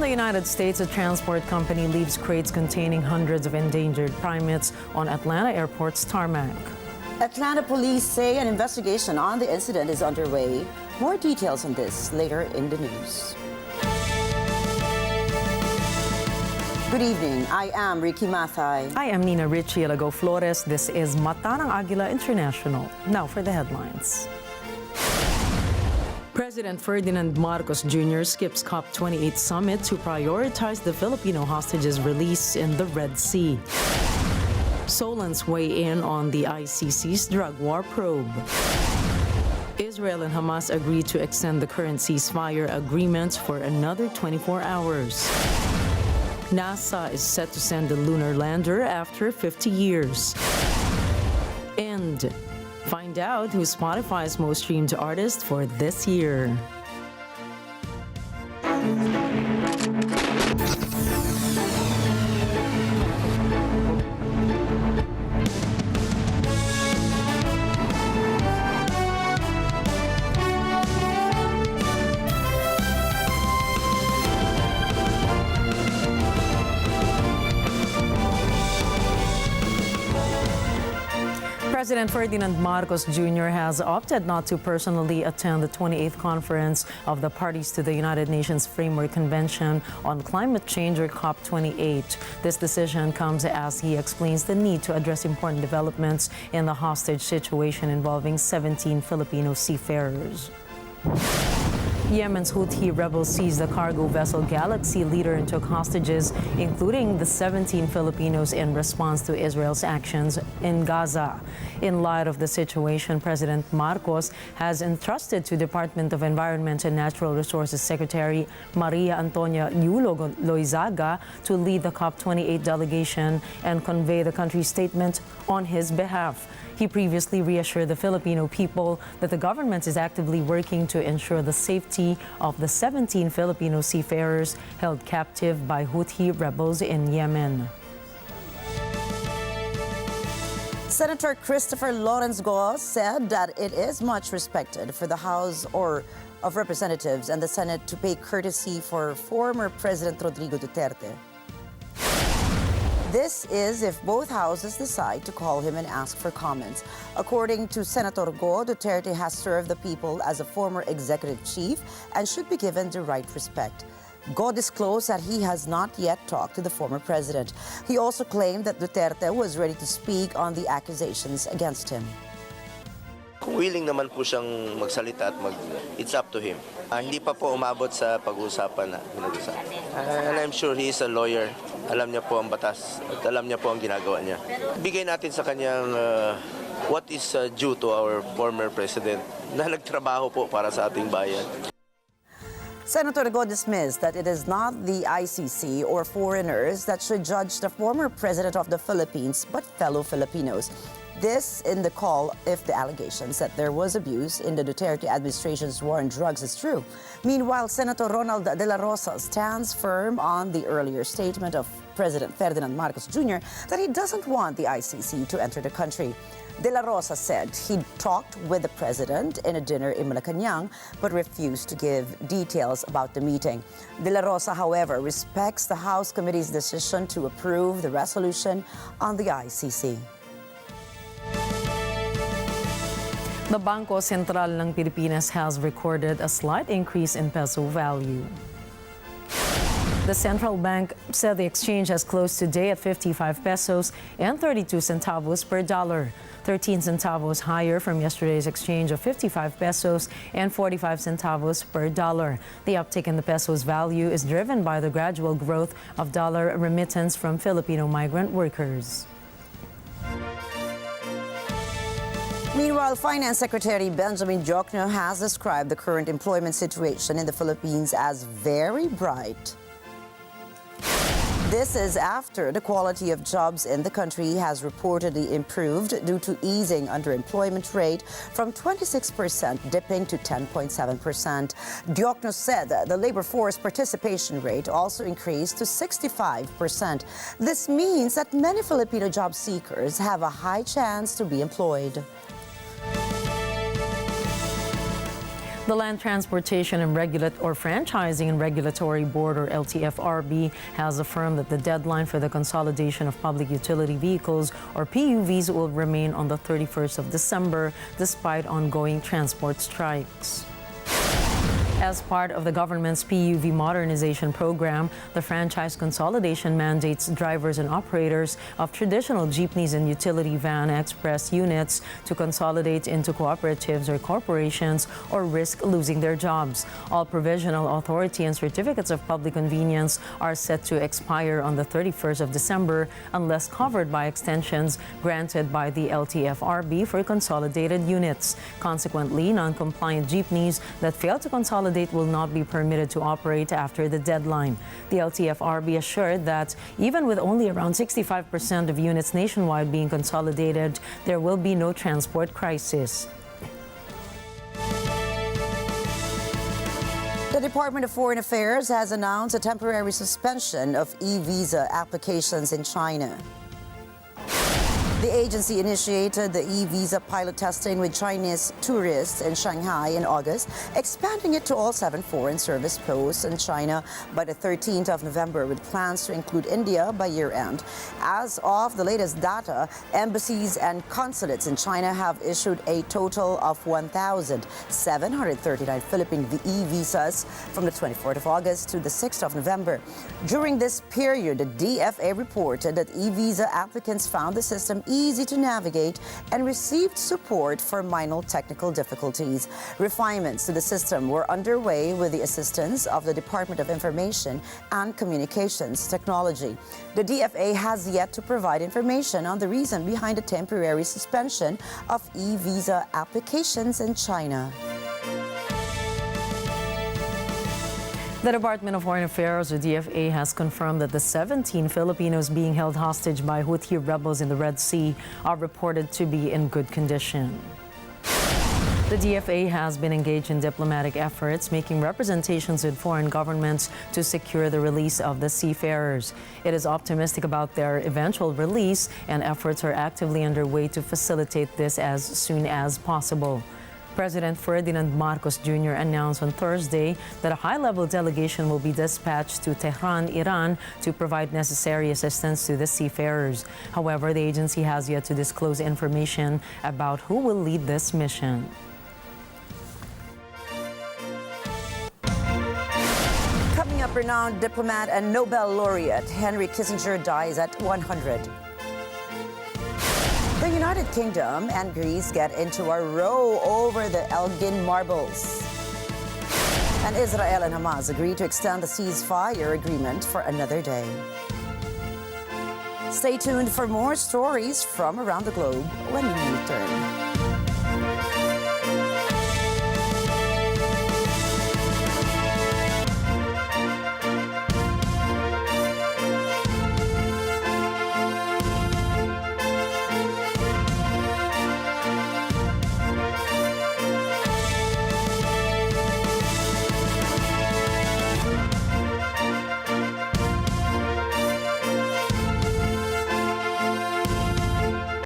the United States, a transport company leaves crates containing hundreds of endangered primates on Atlanta Airport's tarmac. Atlanta police say an investigation on the incident is underway. More details on this later in the news. Good evening. I am Ricky Mathay. I am Nina Richie Alago Flores. This is Mata ng Agila International. Now for the headlines. President Ferdinand Marcos Jr. skips COP28 summit to prioritize the Filipino hostages' release in the Red Sea. Solons weigh in on the ICC's drug war probe. Israel and Hamas agree to extend the current ceasefire agreement for another 24 hours. NASA is set to send a lunar lander after 50 years. And find out who's Spotify's most streamed artist for this year. President Ferdinand Marcos Jr. has opted not to personally attend the 28th conference of the parties to the United Nations Framework Convention on Climate Change, or COP28. This decision comes as he explains the need to address important developments in the hostage situation involving 17 Filipino seafarers. Yemen's Houthi rebels seized the cargo vessel Galaxy Leader and took hostages, including the 17 Filipinos, in response to Israel's actions in Gaza. In light of the situation, President Marcos has entrusted to Department of Environment and Natural Resources Secretary Maria Antonia Yulo Loizaga to lead the COP28 delegation and convey the country's statement on his behalf. He previously reassured the Filipino people that the government is actively working to ensure the safety of the 17 Filipino seafarers held captive by Houthi rebels in Yemen. Senator Christopher Lawrence Go said that it is much respected for the House of Representatives and the Senate to pay courtesy for former President Rodrigo Duterte. This is if both houses decide to call him and ask for comments. According to Senator Go, Duterte has served the people as a former executive chief and should be given the right respect. Go disclosed that he has not yet talked to the former president. He also claimed that Duterte was ready to speak on the accusations against him. Kung willing naman po siyang magsalita at it's up to him. Hindi pa po umabot sa pag-uusapan na pinag-usapan. And I'm sure he is a lawyer. Alam niya po ang batas at alam niya po ang ginagawa niya. Bigay natin sa kanyang what is due to our former president na nagtrabaho po para sa ating bayan. Senator Go dismissed that it is not the ICC or foreigners that should judge the former president of the Philippines, but fellow Filipinos. This in the call if the allegations that there was abuse in the Duterte administration's war on drugs is true. Meanwhile, Senator Ronald De La Rosa stands firm on the earlier statement of President Ferdinand Marcos Jr. that he doesn't want the ICC to enter the country. De La Rosa said he talked with the president in a dinner in Malacanang but refused to give details about the meeting. De La Rosa, however, respects the House Committee's decision to approve the resolution on the ICC. The Bangko Sentral ng Pilipinas has recorded a slight increase in peso value. The central bank said the exchange has closed today at 55 pesos and 32 centavos per dollar, 13 centavos higher from yesterday's exchange of 55 pesos and 45 centavos per dollar. The uptick in the peso's value is driven by the gradual growth of dollar remittance from Filipino migrant workers. Meanwhile, Finance Secretary Benjamin Diokno has described the current employment situation in the Philippines as very bright. This is after the quality of jobs in the country has reportedly improved due to easing underemployment rate from 26% dipping to 10.7%. Diokno said that the labor force participation rate also increased to 65%. This means that many Filipino job seekers have a high chance to be employed. The Land Transportation and Franchising and Regulatory Board, or LTFRB, has affirmed that the deadline for the consolidation of public utility vehicles, or PUVs, will remain on the 31st of December despite ongoing transport strikes. As part of the government's PUV modernization program, the franchise consolidation mandates drivers and operators of traditional jeepneys and utility van express units to consolidate into cooperatives or corporations or risk losing their jobs. All provisional authority and certificates of public convenience are set to expire on the 31st of December unless covered by extensions granted by the LTFRB for consolidated units. Consequently, non-compliant jeepneys that fail to consolidate will not be permitted to operate after the deadline. The LTFRB assured that even with only around 65% of units nationwide being consolidated, there will be no transport crisis. The Department of Foreign Affairs has announced a temporary suspension of e-visa applications in China. The agency initiated the e-visa pilot testing with Chinese tourists in Shanghai in August, expanding it to all 7 foreign service posts in China by the 13th of November, with plans to include India by year-end. As of the latest data, embassies and consulates in China have issued a total of 1,739 Philippine e-visas from the 24th of August to the 6th of November. During this period, the DFA reported that e-visa applicants found the system easy to navigate and received support for minor technical difficulties. Refinements to the system were underway with the assistance of the Department of Information and Communications Technology. The DFA has yet to provide information on the reason behind the temporary suspension of e-visa applications in China. The Department of Foreign Affairs, or DFA, has confirmed that the 17 Filipinos being held hostage by Houthi rebels in the Red Sea are reported to be in good condition. The DFA has been engaged in diplomatic efforts, making representations with foreign governments to secure the release of the seafarers. It is optimistic about their eventual release, and efforts are actively underway to facilitate this as soon as possible. President Ferdinand Marcos Jr. announced on Thursday that a high-level delegation will be dispatched to Tehran, Iran, to provide necessary assistance to the seafarers. However, the agency has yet to disclose information about who will lead this mission. Coming up, renowned diplomat and Nobel laureate Henry Kissinger dies at 100. The United Kingdom and Greece get into a row over the Elgin marbles. And Israel and Hamas agree to extend the ceasefire agreement for another day. Stay tuned for more stories from around the globe when we return.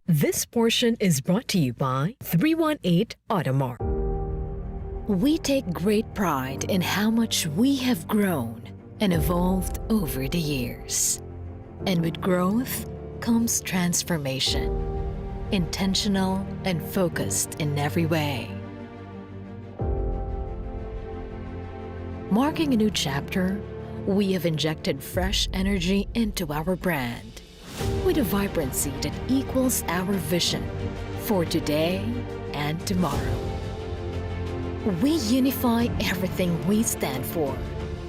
This portion is brought to you by 318 Automart. We take great pride in how much we have grown and evolved over the years. And with growth comes transformation, intentional and focused in every way. Marking a new chapter, we have injected fresh energy into our brand, with a vibrancy that equals our vision for today and tomorrow. We unify everything we stand for,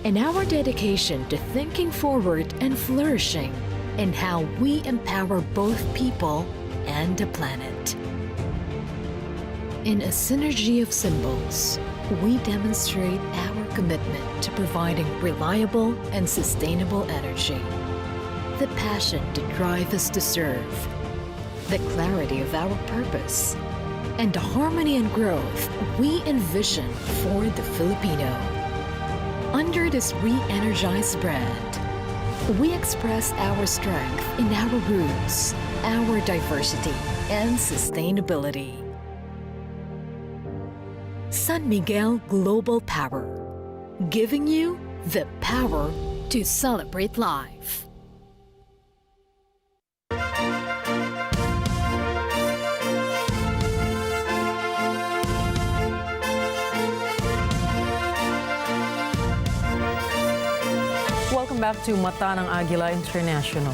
and our dedication to thinking forward and flourishing in how we empower both people and the planet. In a synergy of symbols, we demonstrate our commitment to providing reliable and sustainable energy, the passion to drive us to serve, the clarity of our purpose, and the harmony and growth we envision for the Filipino. Under this re-energized brand, we express our strength in our roots, our diversity, and sustainability. San Miguel Global Power, giving you the power to celebrate life. Welcome back to Mata ng Agila International.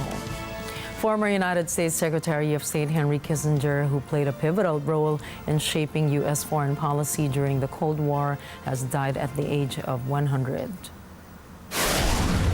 Former United States Secretary of State Henry Kissinger, who played a pivotal role in shaping U.S. foreign policy during the Cold War, has died at the age of 100.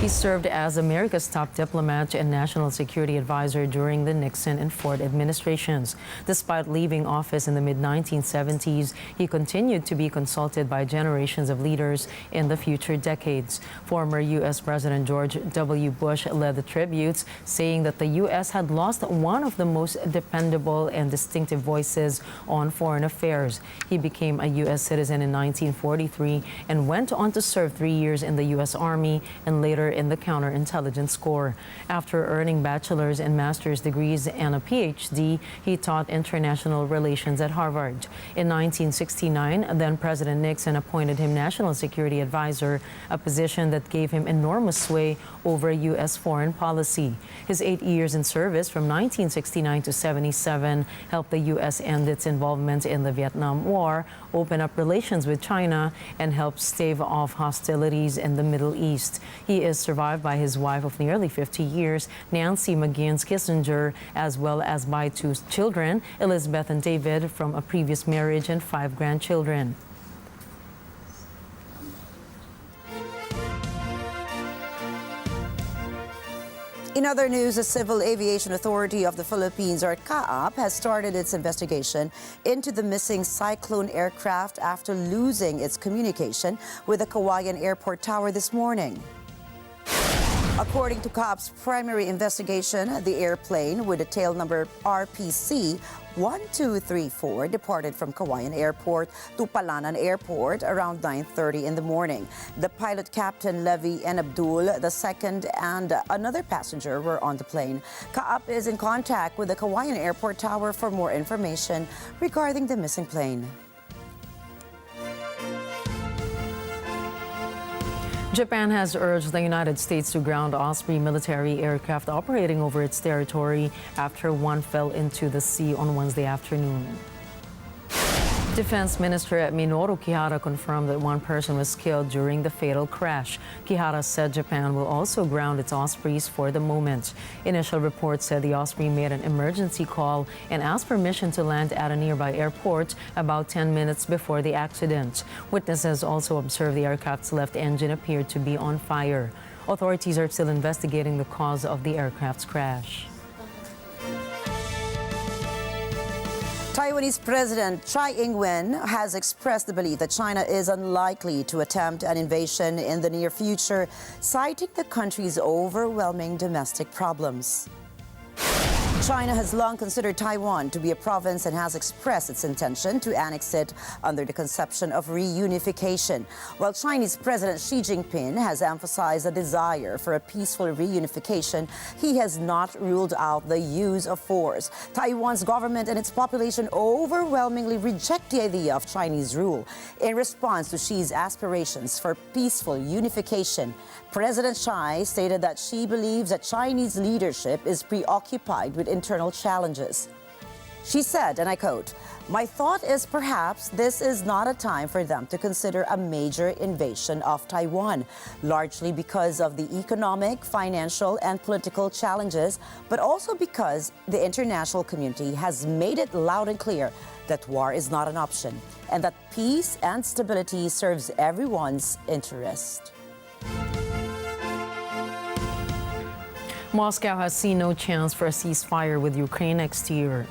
He served as America's top diplomat and national security advisor during the Nixon and Ford administrations. Despite leaving office in the mid-1970s, he continued to be consulted by generations of leaders in the future decades. Former U.S. President George W. Bush led the tributes, saying that the U.S. had lost one of the most dependable and distinctive voices on foreign affairs. He became a U.S. citizen in 1943 and went on to serve 3 years in the U.S. Army and later in the Counterintelligence Corps. After earning bachelor's and master's degrees and a PhD, he taught international relations at Harvard. In 1969, then President Nixon appointed him National Security Advisor, a position that gave him enormous sway over U.S. foreign policy. His 8 years in service from 1969 to 77 helped the U.S. end its involvement in the Vietnam War, open up relations with China, and help stave off hostilities in the Middle East. He is survived by his wife of nearly 50 years, Nancy McGinnis Kissinger, as well as by 2 children, Elizabeth and David, from a previous marriage, and 5 grandchildren. In other news, the Civil Aviation Authority of the Philippines, or CAAP, has started its investigation into the missing Cyclone aircraft after losing its communication with the Cauayan Airport Tower this morning. According to CAAP's primary investigation, the airplane with the tail number RPC 1234 departed from Cauayan Airport to Palanan Airport around 9:30 in the morning. The pilot, Captain Levy and Abdul II, and another passenger were on the plane. CAAP is in contact with the Cauayan Airport Tower for more information regarding the missing plane. Japan has urged the United States to ground Osprey military aircraft operating over its territory after one fell into the sea on Wednesday afternoon. Defense Minister Minoru Kihara confirmed that one person was killed during the fatal crash. Kihara said Japan will also ground its Ospreys for the moment. Initial reports said the Osprey made an emergency call and asked permission to land at a nearby airport about 10 minutes before the accident. Witnesses also observed the aircraft's left engine appeared to be on fire. Authorities are still investigating the cause of the aircraft's crash. Taiwanese President Tsai Ing-wen has expressed the belief that China is unlikely to attempt an invasion in the near future, citing the country's overwhelming domestic problems. China has long considered Taiwan to be a province and has expressed its intention to annex it under the conception of reunification. While Chinese President Xi Jinping has emphasized a desire for a peaceful reunification, he has not ruled out the use of force. Taiwan's government and its population overwhelmingly reject the idea of Chinese rule. In response to Xi's aspirations for peaceful unification, President Tsai stated that Xi believes that Chinese leadership is preoccupied with internal challenges. She said, and I quote, "My thought is perhaps this is not a time for them to consider a major invasion of Taiwan, largely because of the economic, financial, and political challenges, but also because the international community has made it loud and clear that war is not an option and that peace and stability serves everyone's interest." Moscow has seen no chance for a ceasefire with Ukraine next year.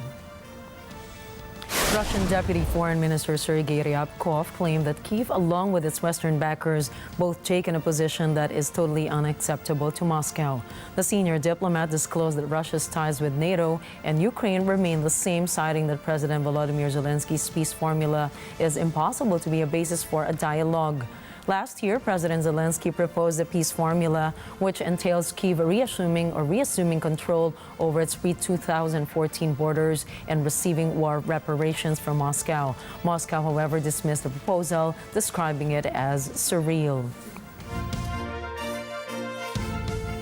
Russian Deputy Foreign Minister Sergei Ryabkov claimed that Kyiv, along with its Western backers, both taken a position that is totally unacceptable to Moscow. The senior diplomat disclosed that Russia's ties with NATO and Ukraine remain the same, citing that President Volodymyr Zelensky's peace formula is impossible to be a basis for a dialogue. Last year, President Zelensky proposed a peace formula which entails Kyiv reassuming control over its pre-2014 borders and receiving war reparations from Moscow. Moscow, however, dismissed the proposal, describing it as surreal.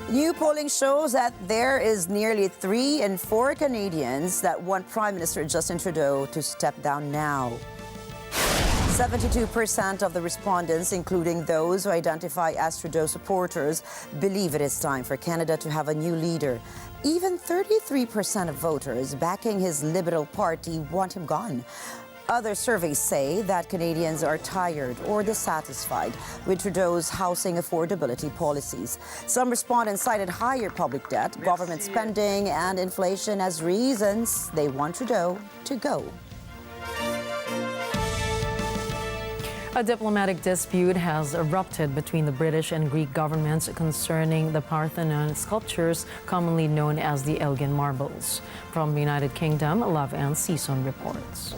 New polling shows that there is nearly 3 in 4 Canadians that want Prime Minister Justin Trudeau to step down now. 72% of the respondents, including those who identify as Trudeau supporters, believe it is time for Canada to have a new leader. Even 33% of voters backing his Liberal Party want him gone. Other surveys say that Canadians are tired or dissatisfied with Trudeau's housing affordability policies. Some respondents cited higher public debt, government spending, and inflation as reasons they want Trudeau to go. A diplomatic dispute has erupted between the British and Greek governments concerning the Parthenon sculptures commonly known as the Elgin Marbles. From the United Kingdom, Love and Season reports.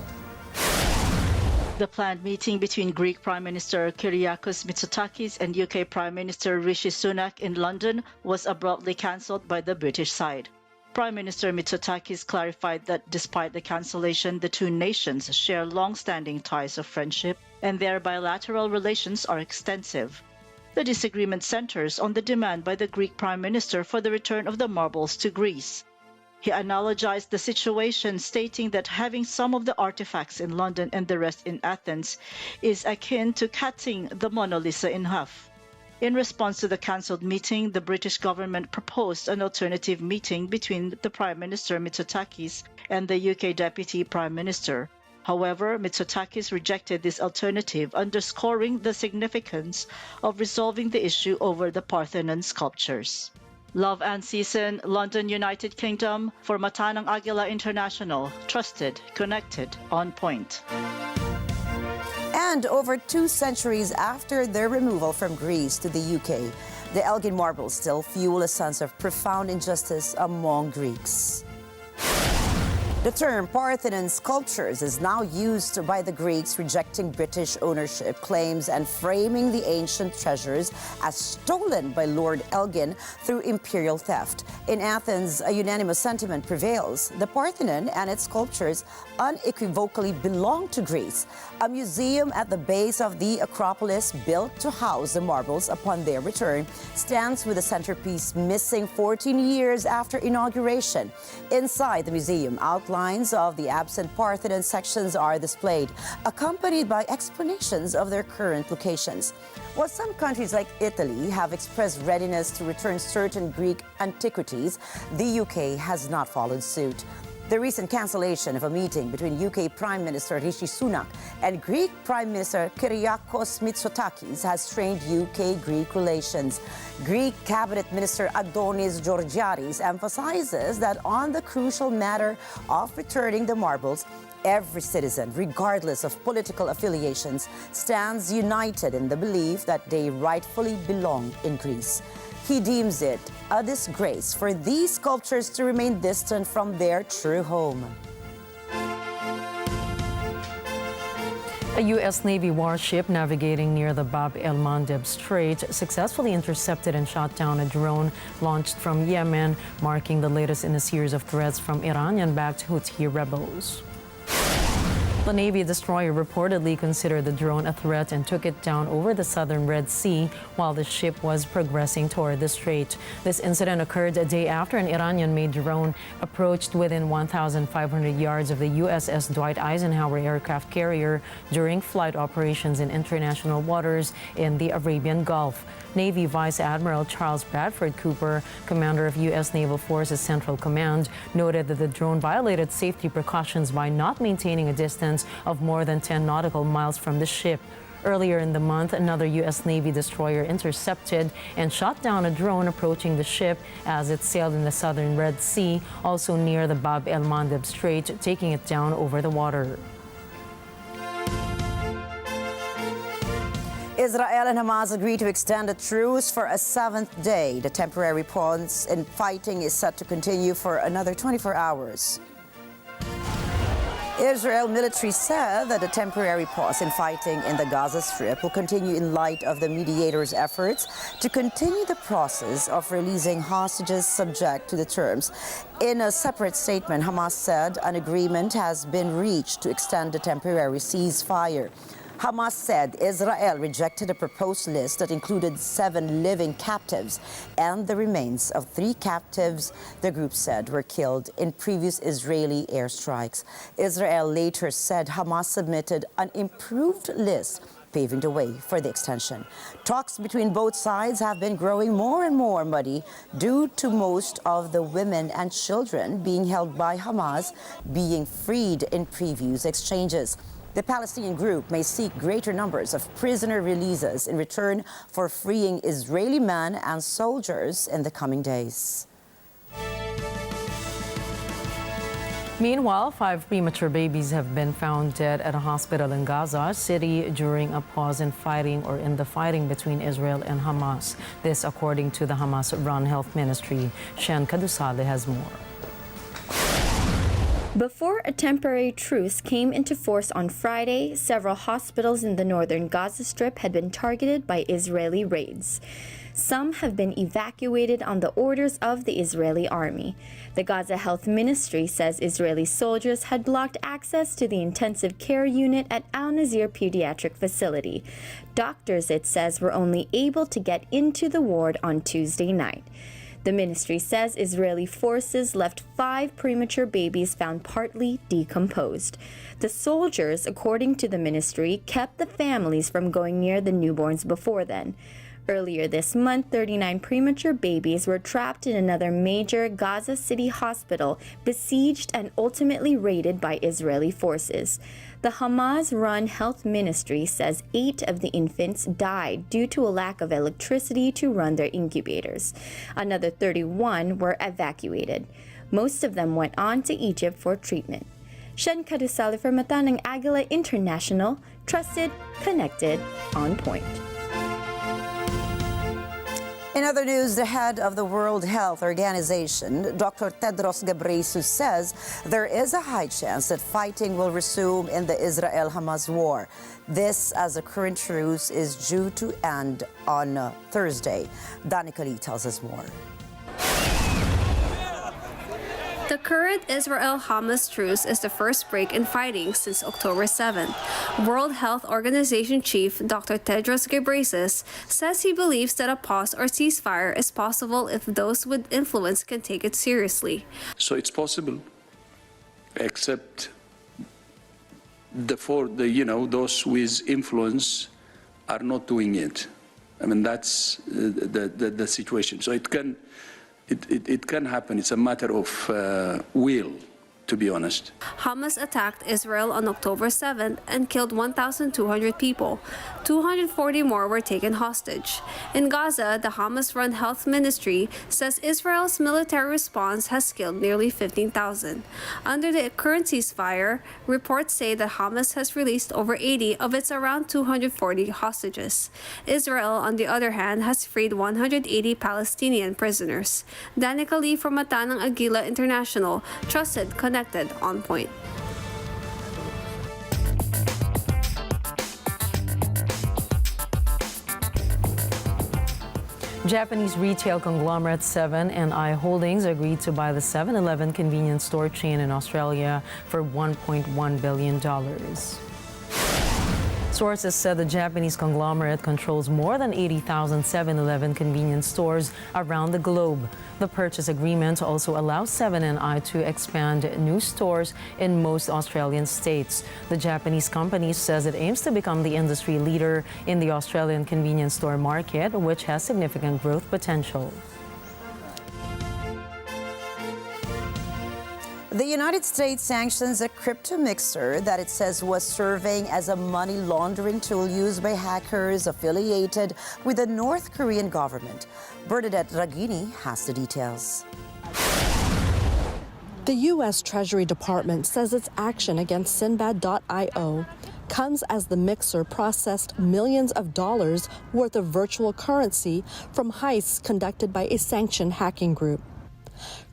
The planned meeting between Greek Prime Minister Kyriakos Mitsotakis and UK Prime Minister Rishi Sunak in London was abruptly cancelled by the British side. Prime Minister Mitsotakis clarified that despite the cancellation, the two nations share long-standing ties of friendship and their bilateral relations are extensive. The disagreement centers on the demand by the Greek Prime Minister for the return of the marbles to Greece. He analogized the situation, stating that having some of the artifacts in London and the rest in Athens is akin to cutting the Mona Lisa in half. In response to the cancelled meeting, the British government proposed an alternative meeting between the Prime Minister Mitsotakis and the UK Deputy Prime Minister. However, Mitsotakis rejected this alternative, underscoring the significance of resolving the issue over the Parthenon sculptures. Love and Season, London, United Kingdom, for Matanang Agila International, trusted, connected, on point. And over 2 centuries after their removal from Greece to the UK, the Elgin Marbles still fuel a sense of profound injustice among Greeks. The term Parthenon sculptures is now used by the Greeks, rejecting British ownership claims and framing the ancient treasures as stolen by Lord Elgin through imperial theft. In Athens, a unanimous sentiment prevails. The Parthenon and its sculptures unequivocally belong to Greece. A museum at the base of the Acropolis, built to house the marbles upon their return, stands with the centerpiece missing 14 years after inauguration. Inside the museum, outlines of the absent Parthenon sections are displayed, accompanied by explanations of their current locations. While some countries like Italy have expressed readiness to return certain Greek antiquities, the UK has not followed suit. The recent cancellation of a meeting between UK Prime Minister Rishi Sunak and Greek Prime Minister Kyriakos Mitsotakis has strained UK-Greek relations. Greek Cabinet Minister Adonis Georgiadis emphasizes that on the crucial matter of returning the marbles, every citizen, regardless of political affiliations, stands united in the belief that they rightfully belong in Greece. He deems it a disgrace for these sculptures to remain distant from their true home. A U.S. Navy warship navigating near the Bab el-Mandeb Strait successfully intercepted and shot down a drone launched from Yemen, marking the latest in a series of threats from Iranian-backed Houthi rebels. The Navy destroyer reportedly considered the drone a threat and took it down over the southern Red Sea while the ship was progressing toward the strait. This incident occurred a day after an Iranian-made drone approached within 1,500 yards of the USS Dwight Eisenhower aircraft carrier during flight operations in international waters in the Arabian Gulf. Navy Vice Admiral Charles Bradford Cooper, commander of U.S. Naval Forces Central Command, noted that the drone violated safety precautions by not maintaining a distance of more than 10 nautical miles from the ship. Earlier in the month, another U.S. Navy destroyer intercepted and shot down a drone approaching the ship as it sailed in the southern Red Sea, also near the Bab el-Mandeb Strait, taking it down over the water. Israel and Hamas agree to extend a truce for a 7th day. The temporary pause in fighting is set to continue for another 24 hours. Israel military said that a temporary pause in fighting in the Gaza Strip will continue in light of the mediators' efforts to continue the process of releasing hostages subject to the terms. In a separate statement, Hamas said an agreement has been reached to extend the temporary ceasefire. Hamas said Israel rejected a proposed list that included 7 living captives and the remains of 3 captives the group said were killed in previous Israeli airstrikes. Israel later said Hamas submitted an improved list, paving the way for the extension. Talks between both sides have been growing more and more muddy due to most of the women and children being held by Hamas being freed in previous exchanges. The Palestinian group may seek greater numbers of prisoner releases in return for freeing Israeli men and soldiers in the coming days. Meanwhile, 5 premature babies have been found dead at a hospital in Gaza City during a pause in fighting or in the fighting between Israel and Hamas. This according to the Hamas-run health ministry. Shen Kadusale has more. Before a temporary truce came into force on Friday, several hospitals in the northern Gaza Strip had been targeted by Israeli raids. Some have been evacuated on the orders of the Israeli army. The Gaza Health Ministry says Israeli soldiers had blocked access to the intensive care unit at Al-Nazir Pediatric Facility. Doctors, it says, were only able to get into the ward on Tuesday night. The ministry says Israeli forces left 5 premature babies found partly decomposed. The soldiers, according to the ministry, kept the families from going near the newborns before then. Earlier this month, 39 premature babies were trapped in another major Gaza City hospital, besieged and ultimately raided by Israeli forces. The Hamas-run health ministry says 8 of the infants died due to a lack of electricity to run their incubators. Another 31 were evacuated. Most of them went on to Egypt for treatment. Shen Kadusale for Matanang Agila International, trusted, connected, on point. In other news, the head of the World Health Organization, Dr. Tedros Ghebreyesus, says there is a high chance that fighting will resume in the Israel-Hamas war. This as the current truce is due to end on Thursday. Danica Lee tells us more. The current Israel-Hamas truce is the first break in fighting since October 7th. World Health Organization Chief Dr. Tedros Ghebreyesus says he believes that a pause or ceasefire is possible if those with influence can take it seriously. So it's possible, except those with influence are not doing it. I mean, that's the situation. So it can happen. It's a matter of will, to be honest. Hamas attacked Israel on October 7th and killed 1,200 people. 240 more were taken hostage. In Gaza, the Hamas-run health ministry says Israel's military response has killed nearly 15,000. Under the current ceasefire, reports say that Hamas has released over 80 of its around 240 hostages. Israel, on the other hand, has freed 180 Palestinian prisoners. Danica Lee from Matanang Agila International, trusted, connected, on point. Japanese retail conglomerate 7&I Holdings agreed to buy the 7-Eleven convenience store chain in Australia for $1.1 billion. Sources said the Japanese conglomerate controls more than 80,000 7-Eleven convenience stores around the globe. The purchase agreement also allows 7&I to expand new stores in most Australian states. The Japanese company says it aims to become the industry leader in the Australian convenience store market, which has significant growth potential. The United States sanctions a crypto mixer that it says was serving as a money laundering tool used by hackers affiliated with the North Korean government. Bernadette Ragini has the details. The U.S. Treasury Department says its action against Sinbad.io comes as the mixer processed millions of dollars worth of virtual currency from heists conducted by a sanctioned hacking group.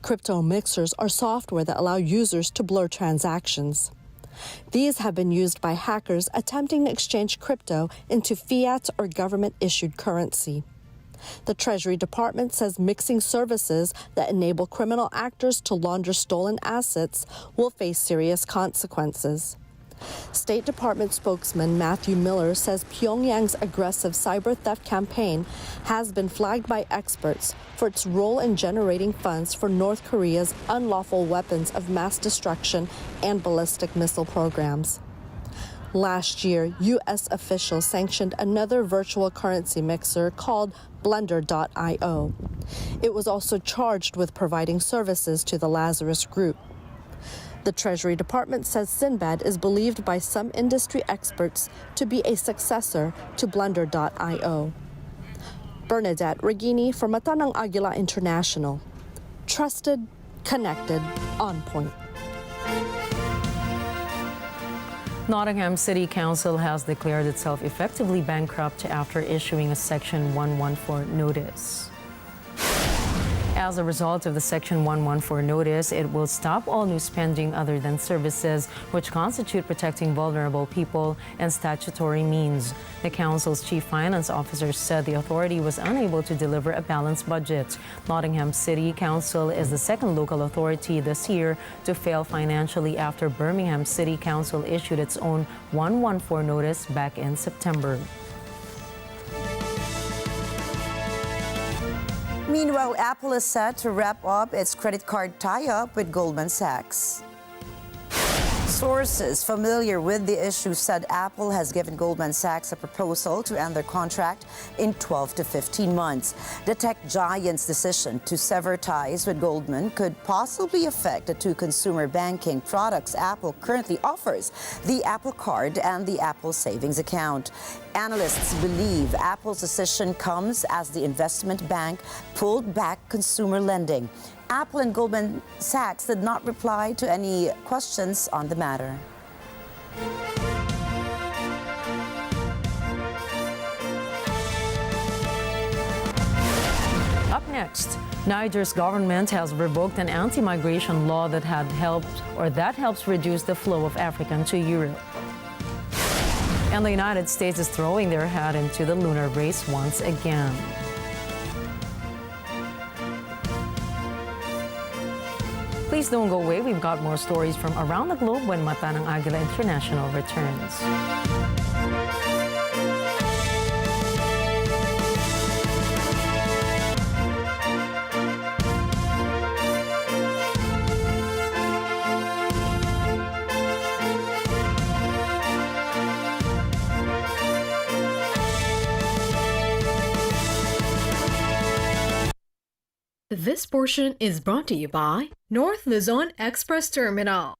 Crypto mixers are software that allow users to blur transactions. These have been used by hackers attempting to exchange crypto into fiat or government-issued currency. The Treasury Department says mixing services that enable criminal actors to launder stolen assets will face serious consequences. State Department spokesman Matthew Miller says Pyongyang's aggressive cyber theft campaign has been flagged by experts for its role in generating funds for North Korea's unlawful weapons of mass destruction and ballistic missile programs. Last year, U.S. officials sanctioned another virtual currency mixer called Blender.io. It was also charged with providing services to the Lazarus Group. The Treasury Department says Sinbad is believed by some industry experts to be a successor to Blender.io. Bernadette Regini for Mata ng Agila International. Trusted, connected, on point. Nottingham City Council has declared itself effectively bankrupt after issuing a Section 114 notice. As a result of the Section 114 notice, it will stop all new spending other than services which constitute protecting vulnerable people and statutory means. The council's chief finance officer said the authority was unable to deliver a balanced budget. Nottingham City Council is the second local authority this year to fail financially after Birmingham City Council issued its own 114 notice back in September. Meanwhile, Apple is set to wrap up its credit card tie-up with Goldman Sachs. Sources familiar with the issue said Apple has given Goldman Sachs a proposal to end their contract in 12 to 15 months. The tech giant's decision to sever ties with Goldman could possibly affect the two consumer banking products Apple currently offers, the Apple Card and the Apple Savings Account. Analysts believe Apple's decision comes as the investment bank pulled back consumer lending. Apple and Goldman Sachs did not reply to any questions on the matter. Up next, Niger's government has revoked an anti-migration law that helps reduce the flow of Africans to Europe. And the United States is throwing their hat into the lunar race once again. Please don't go away. We've got more stories from around the globe when Mata ng Agila International returns. This portion is brought to you by North Luzon Express Terminal.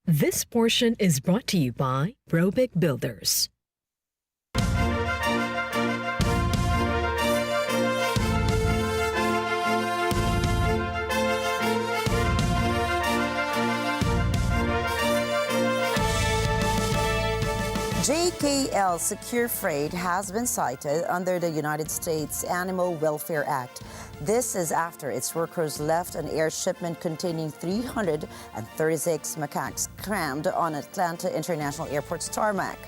This portion is brought to you by Robic Builders. J. DKL Secure Freight has been cited under the United States Animal Welfare Act. This is after its workers left an air shipment containing 336 macaques crammed on Atlanta International Airport's tarmac.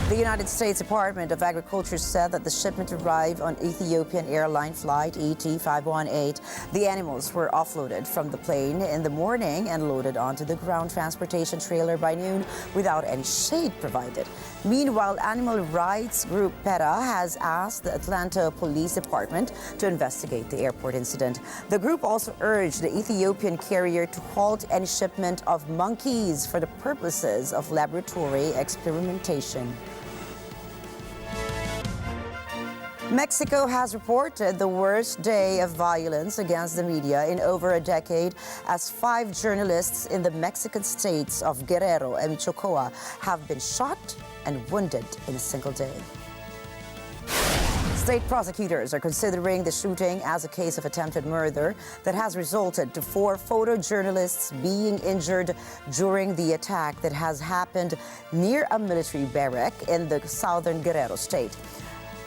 The United States Department of Agriculture said that the shipment arrived on Ethiopian airline flight ET-518. The animals were offloaded from the plane in the morning and loaded onto the ground transportation trailer by noon without any shade provided. Meanwhile, animal rights group PETA has asked the Atlanta Police Department to investigate the airport incident. The group also urged the Ethiopian carrier to halt any shipment of monkeys for the purposes of laboratory experimentation. Mexico has reported the worst day of violence against the media in over a decade as 5 journalists in the Mexican states of Guerrero and Michoacán have been shot and wounded in a single day. State prosecutors are considering the shooting as a case of attempted murder that has resulted to 4 photojournalists being injured during the attack that has happened near a military barrack in the southern Guerrero state.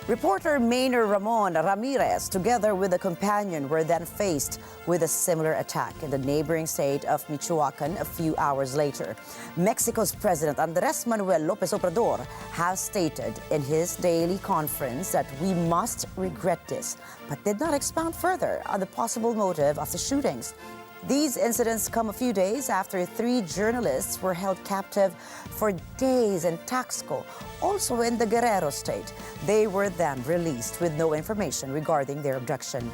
Reporter Maynor Ramon Ramirez, together with a companion, were then faced with a similar attack in the neighboring state of Michoacán a few hours later. Mexico's President Andrés Manuel López Obrador has stated in his daily conference that we must regret this, but did not expound further on the possible motive of the shootings. These incidents come a few days after 3 journalists were held captive for days in Taxco, also in the Guerrero state. They were then released with no information regarding their abduction.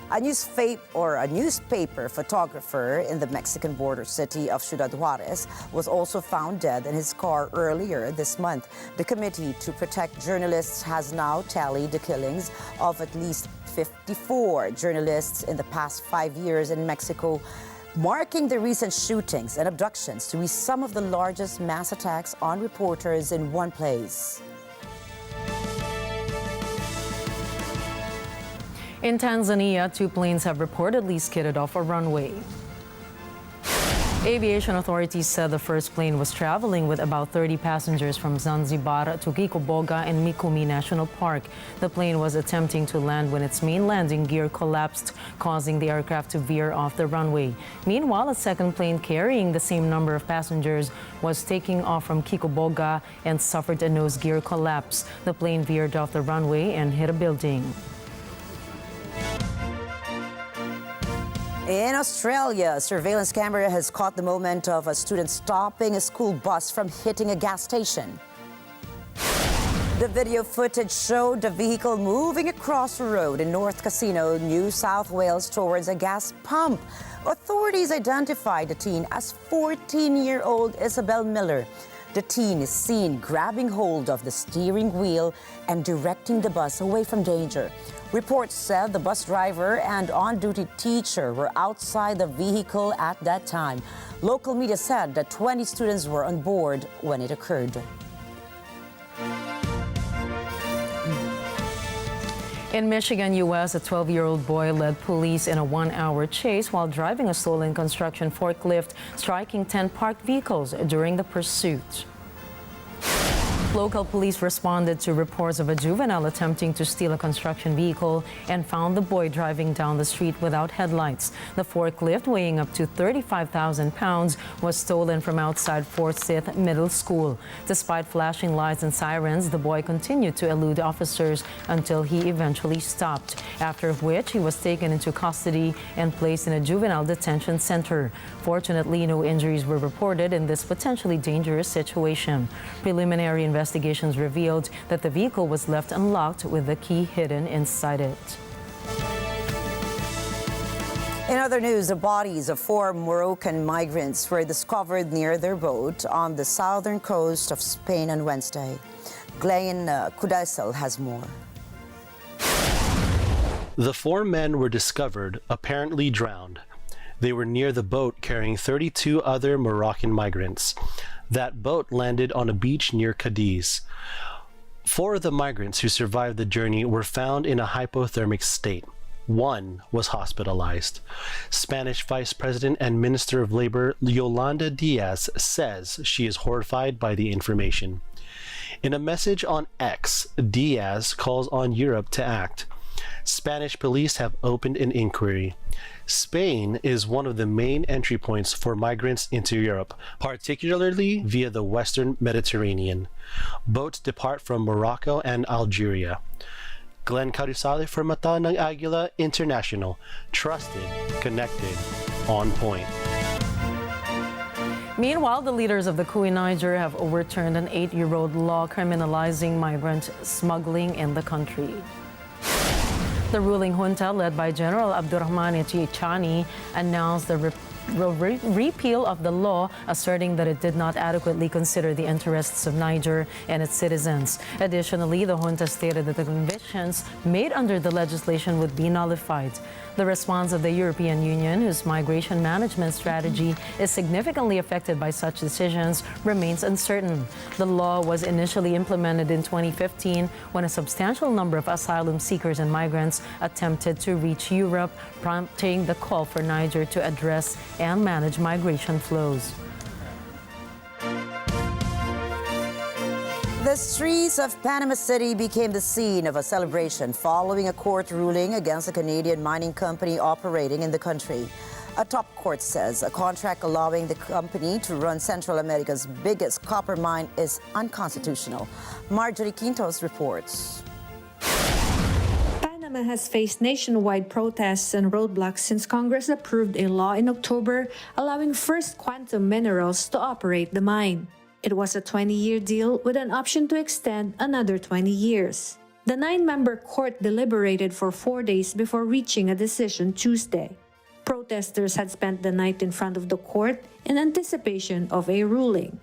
A newspaper photographer in the Mexican border city of Ciudad Juarez was also found dead in his car earlier this month. The Committee to Protect Journalists has now tallied the killings of at least 54 journalists in the past 5 years in Mexico, marking the recent shootings and abductions to be some of the largest mass attacks on reporters in one place. In Tanzania, 2 planes have reportedly skidded off a runway. Aviation authorities said the first plane was traveling with about 30 passengers from Zanzibar to Kikoboga and Mikumi National Park. The plane was attempting to land when its main landing gear collapsed, causing the aircraft to veer off the runway. Meanwhile, a second plane carrying the same number of passengers was taking off from Kikoboga and suffered a nose gear collapse. The plane veered off the runway and hit a building. In Australia, a surveillance camera has caught the moment of a student stopping a school bus from hitting a gas station. The video footage showed the vehicle moving across the road in North Casino, New South Wales, towards a gas pump. Authorities identified the teen as 14-year-old Isabel Miller. The teen is seen grabbing hold of the steering wheel and directing the bus away from danger. Reports said the bus driver and on-duty teacher were outside the vehicle at that time. Local media said that 20 students were on board when it occurred. In Michigan, U.S., a 12-year-old boy led police in a 1-hour chase while driving a stolen construction forklift, striking 10 parked vehicles during the pursuit. Local police responded to reports of a juvenile attempting to steal a construction vehicle and found the boy driving down the street without headlights. The forklift, weighing up to 35,000 pounds, was stolen from outside Forsyth Middle School. Despite flashing lights and sirens, the boy continued to elude officers until he eventually stopped, after which he was taken into custody and placed in a juvenile detention center. Fortunately, no injuries were reported in this potentially dangerous situation. Preliminary investigations revealed that the vehicle was left unlocked with the key hidden inside it. In other news, the bodies of 4 Moroccan migrants were discovered near their boat on the southern coast of Spain on Wednesday. Glenn Kudaisel has more. The 4 men were discovered, apparently drowned. They were near the boat carrying 32 other Moroccan migrants. That boat landed on a beach near Cadiz. 4 of the migrants who survived the journey were found in a hypothermic state. One was hospitalized. Spanish Vice President and Minister of Labor Yolanda Diaz says she is horrified by the information. In a message on X, Diaz calls on Europe to act. Spanish police have opened an inquiry. Spain is one of the main entry points for migrants into Europe, particularly via the Western Mediterranean. Boats depart from Morocco and Algeria. Glenn Carusale for Mata ng Agila International. Trusted, connected, on point. Meanwhile, the leaders of the coup in Niger have overturned an 8-year-old law criminalizing migrant smuggling in the country. The ruling junta, led by General Abdurrahman Chani, announced the repeal of the law, asserting that it did not adequately consider the interests of Niger and its citizens. Additionally, the junta stated that the convictions made under the legislation would be nullified. The response of the European Union, whose migration management strategy is significantly affected by such decisions, remains uncertain. The law was initially implemented in 2015 when a substantial number of asylum seekers and migrants attempted to reach Europe, prompting the call for Niger to address and manage migration flows. The streets of Panama City became the scene of a celebration following a court ruling against a Canadian mining company operating in the country. A top court says a contract allowing the company to run Central America's biggest copper mine is unconstitutional. Marjorie Quintos reports. Panama has faced nationwide protests and roadblocks since Congress approved a law in October allowing First Quantum Minerals to operate the mine. It was a 20-year deal with an option to extend another 20 years. The 9-member court deliberated for 4 days before reaching a decision Tuesday. Protesters had spent the night in front of the court in anticipation of a ruling.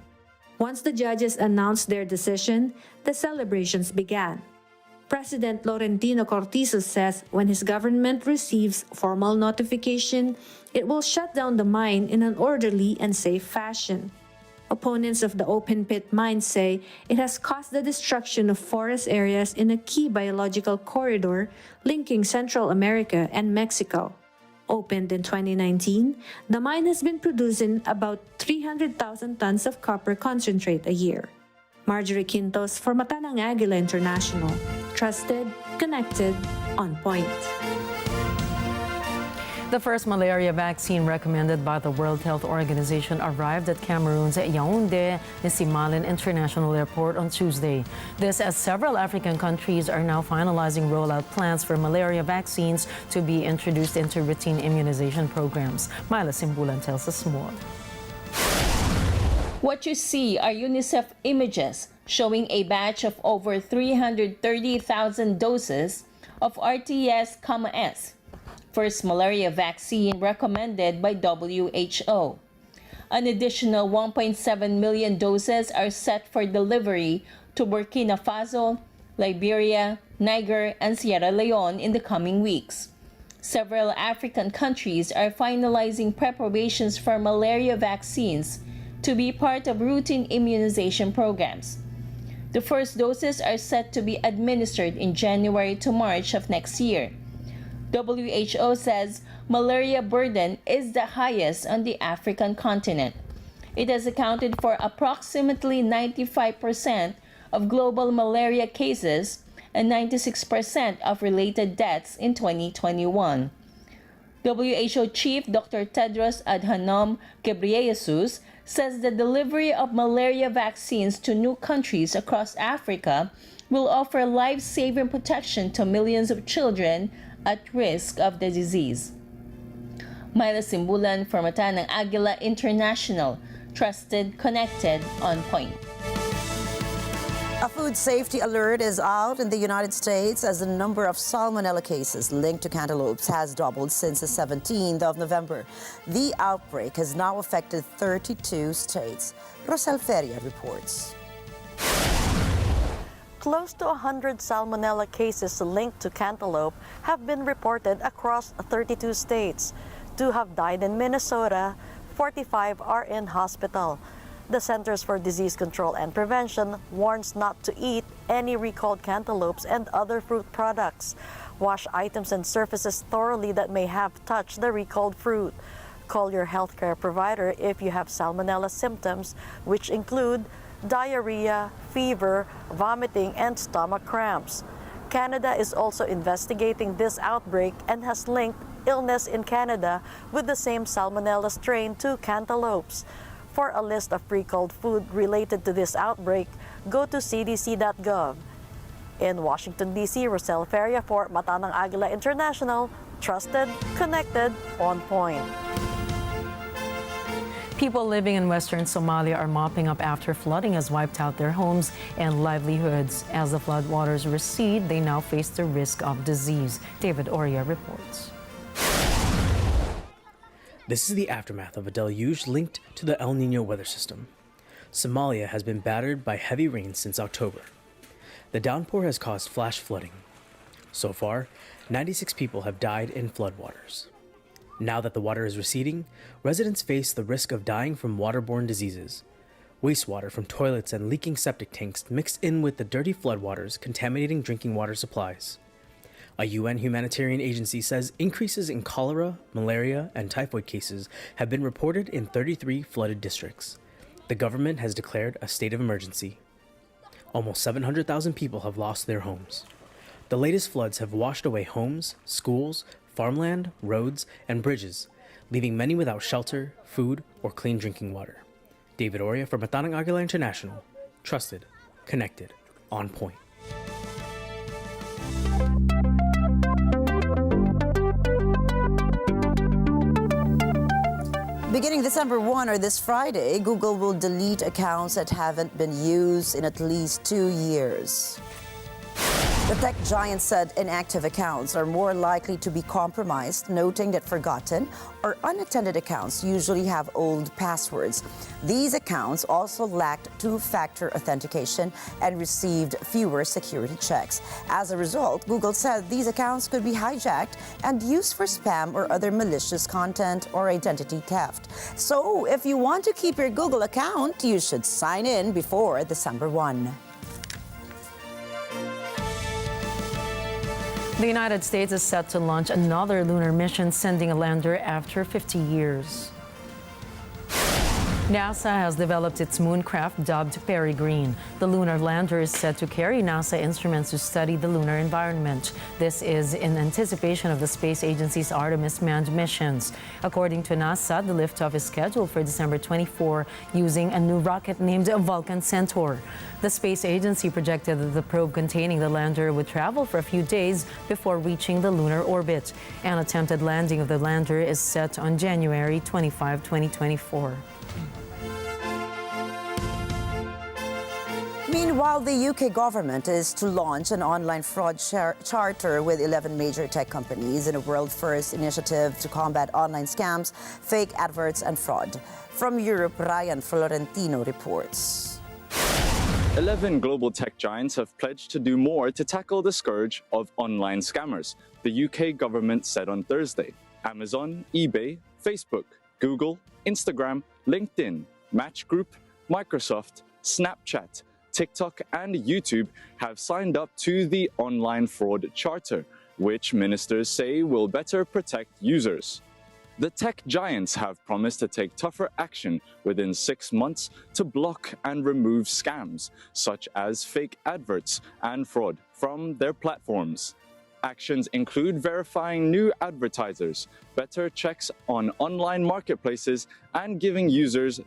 Once the judges announced their decision, the celebrations began. President Laurentino Cortizo says when his government receives formal notification, it will shut down the mine in an orderly and safe fashion. Opponents of the open-pit mine say it has caused the destruction of forest areas in a key biological corridor linking Central America and Mexico. Opened in 2019, the mine has been producing about 300,000 tons of copper concentrate a year. Marjorie Quintos for Mata ng Agila International. Trusted, connected, on point. The first malaria vaccine recommended by the World Health Organization arrived at Cameroon's Yaoundé Nsimalin International Airport on Tuesday. This as several African countries are now finalizing rollout plans for malaria vaccines to be introduced into routine immunization programs. Myla Simbulan tells us more. What you see are UNICEF images showing a batch of over 330,000 doses of RTS-S, first malaria vaccine recommended by WHO. An additional 1.7 million doses are set for delivery to Burkina Faso, Liberia, Niger, and Sierra Leone in the coming weeks. Several African countries are finalizing preparations for malaria vaccines to be part of routine immunization programs. The first doses are set to be administered in January to March of next year. WHO says malaria burden is the highest on the African continent. It has accounted for approximately 95% of global malaria cases and 96% of related deaths in 2021. WHO Chief Dr. Tedros Adhanom Ghebreyesus says the delivery of malaria vaccines to new countries across Africa will offer life-saving protection to millions of children at risk of the disease. Myla Simbulan for Mata ng Agila International. Trusted, connected, on point. A food safety alert is out in the United States as the number of salmonella cases linked to cantaloupes has doubled since the 17th of November. The outbreak has now affected 32 states. Rosel Feria reports. Close to 100 salmonella cases linked to cantaloupe have been reported across 32 states. 2 have died in Minnesota, 45 are in hospital. The Centers for Disease Control and Prevention warns not to eat any recalled cantaloupes and other fruit products. Wash items and surfaces thoroughly that may have touched the recalled fruit. Call your healthcare provider if you have salmonella symptoms, which include diarrhea, fever, vomiting, and stomach cramps. Canada is also investigating this outbreak and has linked illness in Canada with the same salmonella strain to cantaloupes. For a list of recalled food related to this outbreak, go to cdc.gov. In Washington, D.C., Rosel Feria for Mata ng Agila International, trusted, connected, on point. People living in western Somalia are mopping up after flooding has wiped out their homes and livelihoods. As the floodwaters recede, they now face the risk of disease. David Oria reports. This is the aftermath of a deluge linked to the El Nino weather system. Somalia has been battered by heavy rain since October. The downpour has caused flash flooding. So far, 96 people have died in floodwaters. Now that the water is receding, residents face the risk of dying from waterborne diseases. Wastewater from toilets and leaking septic tanks mixed in with the dirty floodwaters, contaminating drinking water supplies. A UN humanitarian agency says increases in cholera, malaria, and typhoid cases have been reported in 33 flooded districts. The government has declared a state of emergency. Almost 700,000 people have lost their homes. The latest floods have washed away homes, schools, farmland, roads, and bridges, leaving many without shelter, food, or clean drinking water. David Oria for Mata ng Agila International. Trusted, connected, on point. Beginning December 1 or this Friday, Google will delete accounts that haven't been used in at least 2 years. The tech giant said inactive accounts are more likely to be compromised, noting that forgotten or unattended accounts usually have old passwords. These accounts also lacked two-factor authentication and received fewer security checks. As a result, Google said these accounts could be hijacked and used for spam or other malicious content or identity theft. So, if you want to keep your Google account, you should sign in before December 1. The United States is set to launch another lunar mission, sending a lander after 50 years. NASA has developed its mooncraft dubbed Peregrine. The lunar lander is set to carry NASA instruments to study the lunar environment. This is in anticipation of the space agency's Artemis manned missions. According to NASA, the liftoff is scheduled for December 24 using a new rocket named Vulcan Centaur. The space agency projected that the probe containing the lander would travel for a few days before reaching the lunar orbit. An attempted landing of the lander is set on January 25, 2024. Meanwhile, the UK government is to launch an online fraud charter with 11 major tech companies in a world-first initiative to combat online scams, fake adverts, and fraud. From Europe, Ryan Florentino reports. 11 global tech giants have pledged to do more to tackle the scourge of online scammers, the UK government said on Thursday. Amazon, eBay, Facebook, Google, Instagram, LinkedIn, Match Group, Microsoft, Snapchat, TikTok and YouTube have signed up to the Online Fraud Charter, which ministers say will better protect users. The tech giants have promised to take tougher action within 6 months to block and remove scams, such as fake adverts and fraud from their platforms. Actions include verifying new advertisers, better checks on online marketplaces, and giving users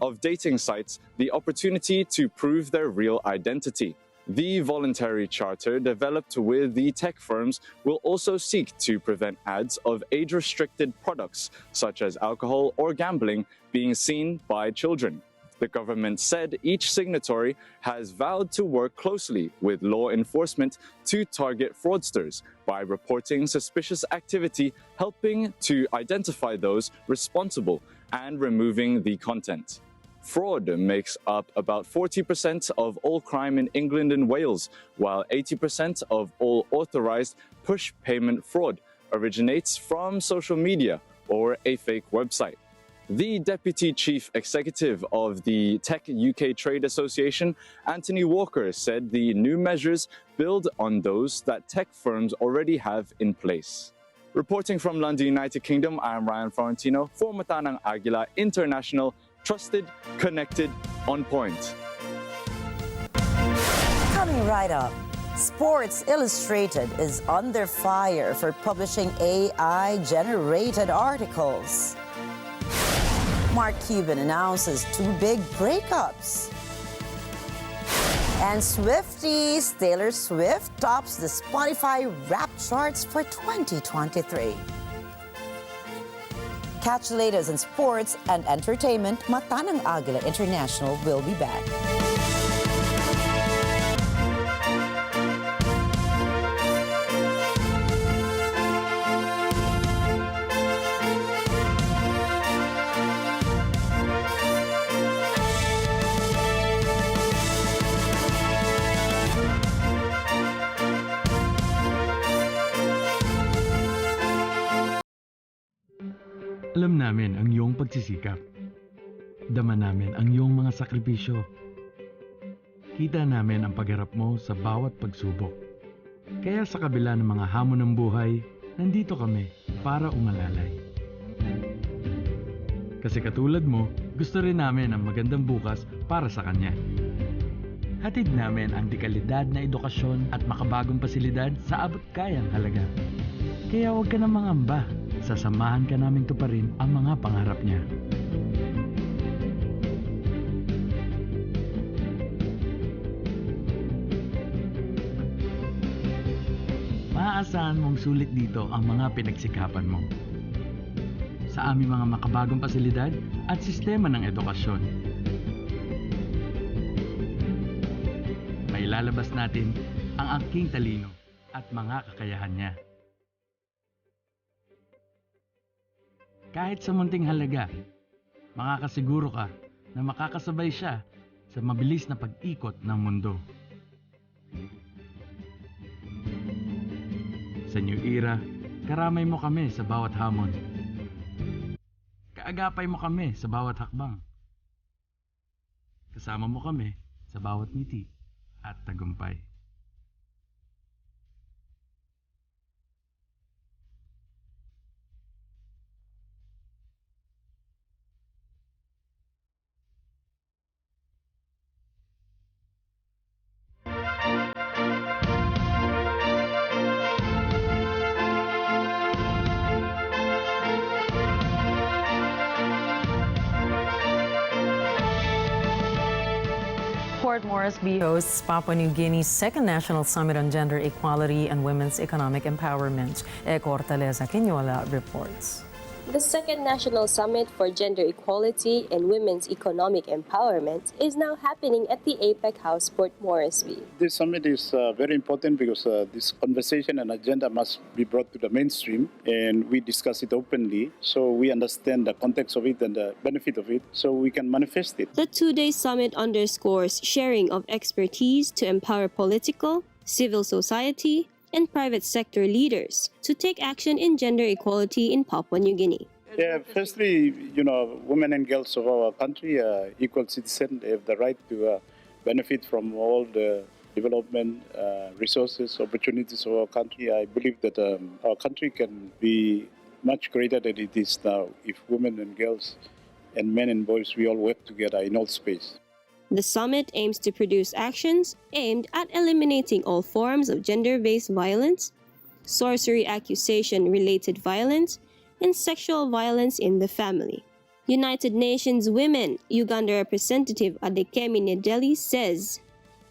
of dating sites the opportunity to prove their real identity. The voluntary charter developed with the tech firms will also seek to prevent ads of age-restricted products, such as alcohol or gambling, being seen by children. The government said each signatory has vowed to work closely with law enforcement to target fraudsters by reporting suspicious activity, helping to identify those responsible, and removing the content. Fraud makes up about 40% of all crime in England and Wales, while 80% of all authorized push payment fraud originates from social media or a fake website. The Deputy Chief Executive of the Tech UK Trade Association, Anthony Walker, said the new measures build on those that tech firms already have in place. Reporting from London, United Kingdom, I am Ryan Florentino for Matanang Agila International, trusted, connected, on point. Coming right up, Sports Illustrated is under fire for publishing AI-generated articles. Mark Cuban announces 2 big breakups. And Swifties Taylor Swift tops the Spotify rap charts for 2023. Catch the latest in sports and entertainment. Matanang Agila International will be back. Alam namin ang iyong pagsisikap. Dama namin ang iyong mga sakripisyo. Kita namin ang pagharap mo sa bawat pagsubok. Kaya sa kabila ng mga hamon ng buhay, nandito kami para umalalay. Kasi katulad mo, gusto rin namin ang magandang bukas para sa kanya. Hatid namin ang dekalidad na edukasyon at makabagong pasilidad sa abot kayang halaga. Kaya huwag ka na mangamba. Sasamahan ka namin tuparin ang mga pangarap niya. Maaasahan mong sulit dito ang mga pinagsikapan mo. Sa aming mga makabagong pasilidad at sistema ng edukasyon. Mailalabas natin ang aking talino at mga kakayahan niya. Kahit sa munting halaga, makakasiguro ka na makakasabay siya sa mabilis na pag-ikot ng mundo. Sa new era, karamay mo kami sa bawat hamon. Kaagapay mo kami sa bawat hakbang. Kasama mo kami sa bawat ngiti at tagumpay. Port Moresby hosts Papua New Guinea's second National Summit on Gender Equality and Women's Economic Empowerment. Cortaleza Quinola reports. The second National Summit for Gender Equality and Women's Economic Empowerment is now happening at the APEC House, Port Moresby. This summit is very important because this conversation and agenda must be brought to the mainstream, and we discuss it openly so we understand the context of it and the benefit of it so we can manifest it. The two-day summit underscores sharing of expertise to empower political, civil society, and private sector leaders to take action in gender equality in Papua New Guinea. Yeah, firstly, women and girls of our country are equal citizens. They have the right to benefit from all the development resources, opportunities of our country. I believe that our country can be much greater than it is now if women and girls and men and boys, we all work together in all space. The summit aims to produce actions aimed at eliminating all forms of gender-based violence, sorcery accusation-related violence, and sexual violence in the family. United Nations Women Uganda representative Adekemi Nedeli says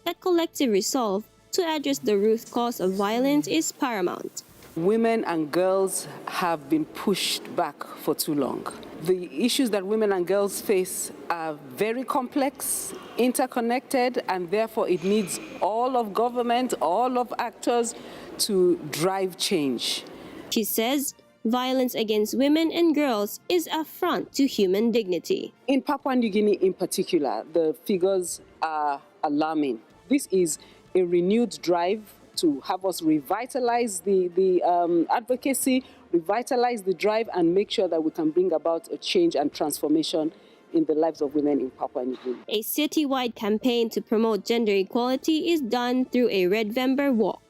that collective resolve to address the root cause of violence is paramount. Women and girls have been pushed back for too long. The issues that women and girls face are very complex, interconnected, and therefore it needs all of government, all of actors to drive change. She says violence against women and girls is an affront to human dignity. In Papua New Guinea in particular, the figures are alarming. This is a renewed drive to have us revitalize the advocacy, revitalize the drive, and make sure that we can bring about a change and transformation in the lives of women in Papua New Guinea. A citywide campaign to promote gender equality is done through a Red Vember walk.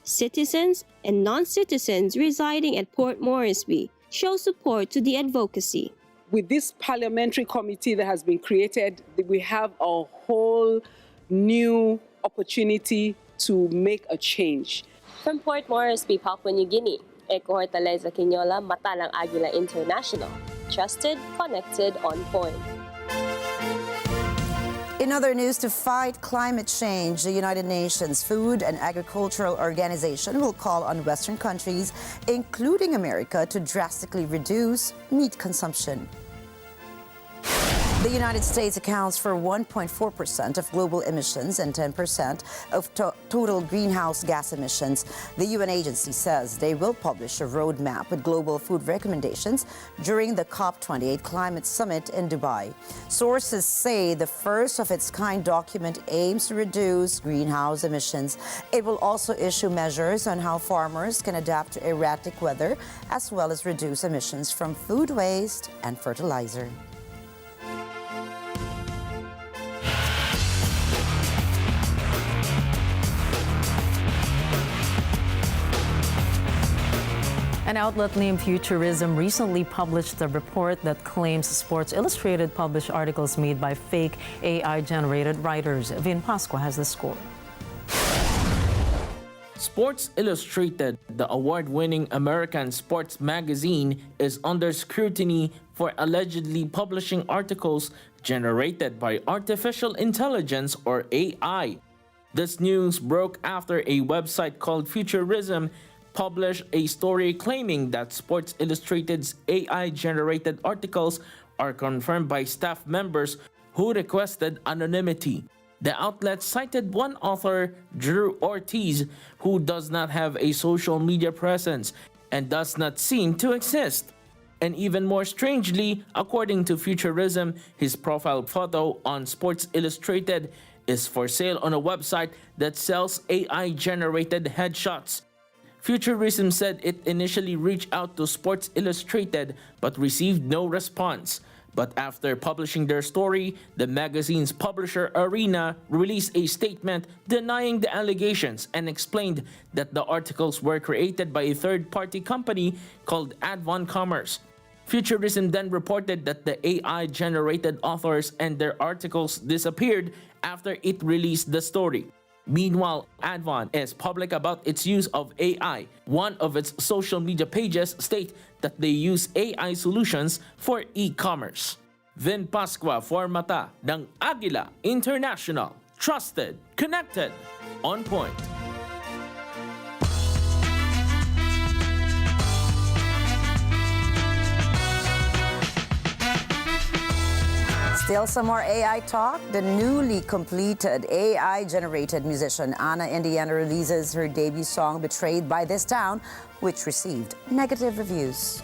Citizens and non-citizens residing at Port Moresby show support to the advocacy. With this parliamentary committee that has been created, we have a whole new opportunity to make a change. From Port Moresby, Papua New Guinea, Eko Hortaleza Quinola, Mata ng Agila International. Trusted, connected, on point. In other news, to fight climate change, the United Nations Food and Agricultural Organization will call on Western countries, including America, to drastically reduce meat consumption. The United States accounts for 1.4% of global emissions and 10% of total greenhouse gas emissions. The UN agency says they will publish a roadmap with global food recommendations during the COP28 climate summit in Dubai. Sources say the first of its kind document aims to reduce greenhouse emissions. It will also issue measures on how farmers can adapt to erratic weather, as well as reduce emissions from food waste and fertilizer. An outlet named Futurism recently published a report that claims Sports Illustrated published articles made by fake AI-generated writers. Vin Pasqua has the score. Sports Illustrated, the award-winning American sports magazine, is under scrutiny for allegedly publishing articles generated by artificial intelligence or AI. This news broke after a website called Futurism published a story claiming that Sports Illustrated's AI-generated articles are confirmed by staff members who requested anonymity. The outlet cited one author, Drew Ortiz, who does not have a social media presence and does not seem to exist. And even more strangely, according to Futurism, his profile photo on Sports Illustrated is for sale on a website that sells AI-generated headshots. Futurism said it initially reached out to Sports Illustrated but received no response. But after publishing their story, the magazine's publisher Arena released a statement denying the allegations and explained that the articles were created by a third-party company called Advon Commerce. Futurism then reported that the AI-generated authors and their articles disappeared after it released the story. Meanwhile, Advon is public about its use of AI. One of its social media pages state that they use AI solutions for e-commerce. Vin Pasqua for Mata ng Agila International. Trusted, connected, on point. Still some more AI talk. The newly completed AI-generated musician Ana Indiana releases her debut song, Betrayed by This Town, which received negative reviews.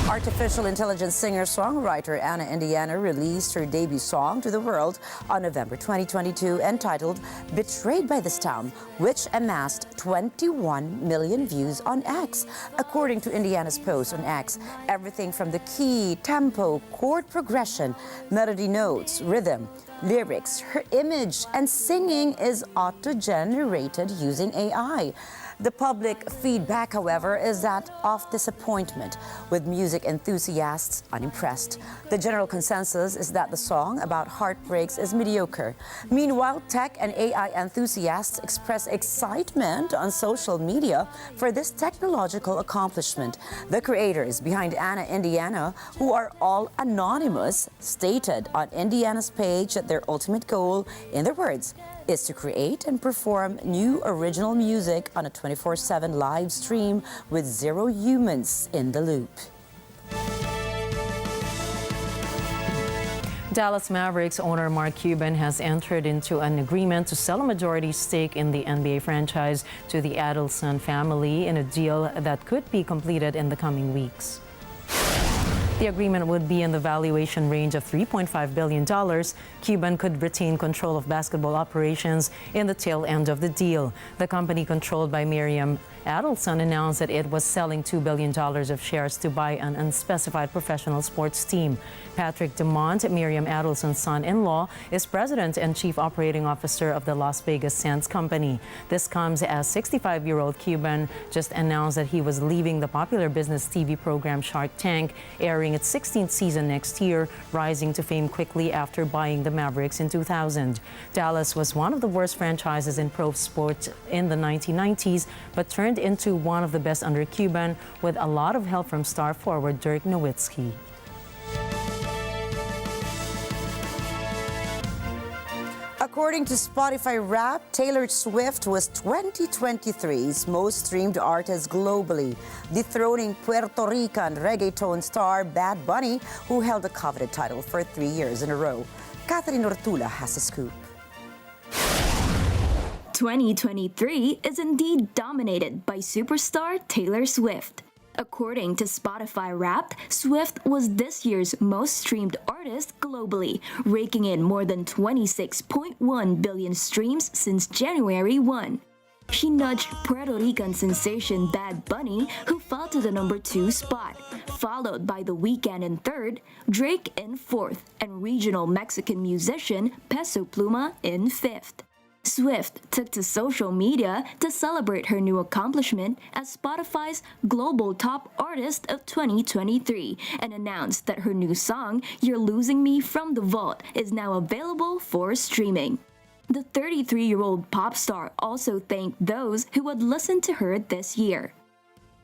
Artificial intelligence singer-songwriter Ana Indiana released her debut song to the world on November 2022 entitled Betrayed by This Town, which amassed 21 million views on X. According to Indiana's post on X, everything from the key, tempo, chord progression, melody notes, rhythm, lyrics, her image, and singing is auto-generated using AI. The public feedback, however, is that of disappointment, with music enthusiasts unimpressed. The general consensus is that the song about heartbreaks is mediocre. Meanwhile, tech and AI enthusiasts express excitement on social media for this technological accomplishment. The creators behind Ana Indiana, who are all anonymous, stated on Indiana's page that their ultimate goal, in their words, is to create and perform new original music on a 24/7 live stream with zero humans in the loop. Dallas Mavericks owner Mark Cuban has entered into an agreement to sell a majority stake in the NBA franchise to the Adelson family in a deal that could be completed in the coming weeks. The agreement would be in the valuation range of $3.5 billion. Cuban could retain control of basketball operations in the tail end of the deal. The company controlled by Miriam Adelson announced that it was selling $2 billion of shares to buy an unspecified professional sports team. Patrick Dumont, Miriam Adelson's son-in-law, is president and chief operating officer of the Las Vegas Sands Company. This comes as 65-year-old Cuban just announced that he was leaving the popular business TV program Shark Tank, airing its 16th season next year, rising to fame quickly after buying the Mavericks in 2000. Dallas was one of the worst franchises in pro sports in the 1990s, but turned into one of the best under Cuban, with a lot of help from star forward Dirk Nowitzki. According to Spotify Wrapped, Taylor Swift was 2023's most streamed artist globally, dethroning Puerto Rican reggaeton star Bad Bunny, who held the coveted title for 3 years in a row. Catherine Ortula has a scoop. 2023 is indeed dominated by superstar Taylor Swift. According to Spotify Wrapped, Swift was this year's most streamed artist globally, raking in more than 26.1 billion streams since January 1. She nudged Puerto Rican sensation Bad Bunny, who fell to the number 2 spot, followed by The Weeknd in third, Drake in fourth, and regional Mexican musician Peso Pluma in fifth. Swift took to social media to celebrate her new accomplishment as Spotify's Global Top Artist of 2023 and announced that her new song, You're Losing Me from the Vault, is now available for streaming. The 33-year-old pop star also thanked those who would listen to her this year.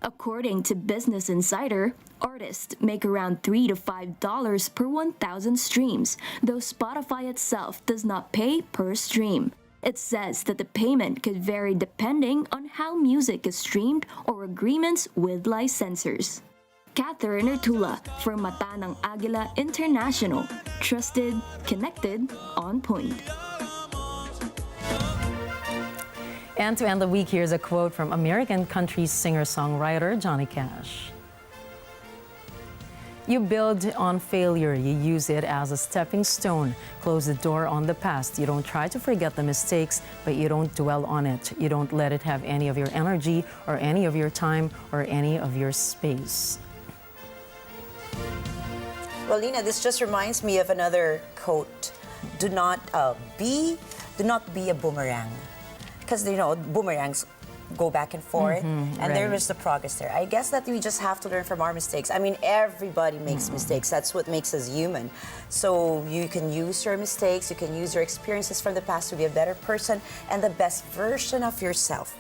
According to Business Insider, artists make around $3 to $5 per 1,000 streams, though Spotify itself does not pay per stream. It says that the payment could vary depending on how music is streamed or agreements with licensors. Catherine Ortula for Mata ng Agila International. Trusted, connected, on point. And to end the week, here's a quote from American country singer-songwriter Johnny Cash. You build on failure, you use it as a stepping stone. Close the door on the past. You don't try to forget the mistakes, but you don't dwell on it. You don't let it have any of your energy or any of your time or any of your space. Well, Lina, this just reminds me of another quote. Do not be a boomerang. Because, you know, boomerangs go back and forth, and right. there is the progress there. I guess that we just have to learn from our mistakes. I mean, everybody makes mistakes. That's what makes us human. So you can use your mistakes, you can use your experiences from the past to be a better person and the best version of yourself.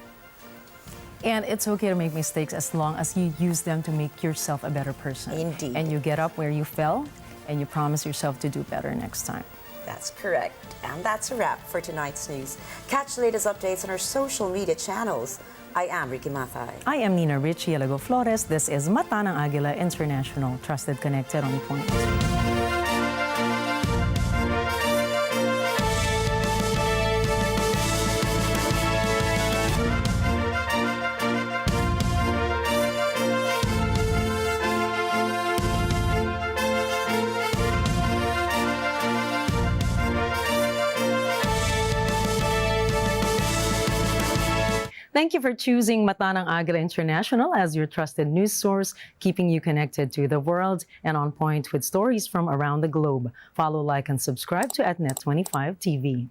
And it's okay to make mistakes as long as you use them to make yourself a better person. Indeed. And you get up where you fell, and you promise yourself to do better next time. That's correct. And that's a wrap for tonight's news. Catch the latest updates on our social media channels. I am Ricky Mathay. I am Nina Richie Alago Flores. This is Mata ng Agila International. Trusted, connected, on point. Thank you for choosing Mata ng Agila International as your trusted news source, keeping you connected to the world and on point with stories from around the globe. Follow, like, and subscribe to @Net25 TV.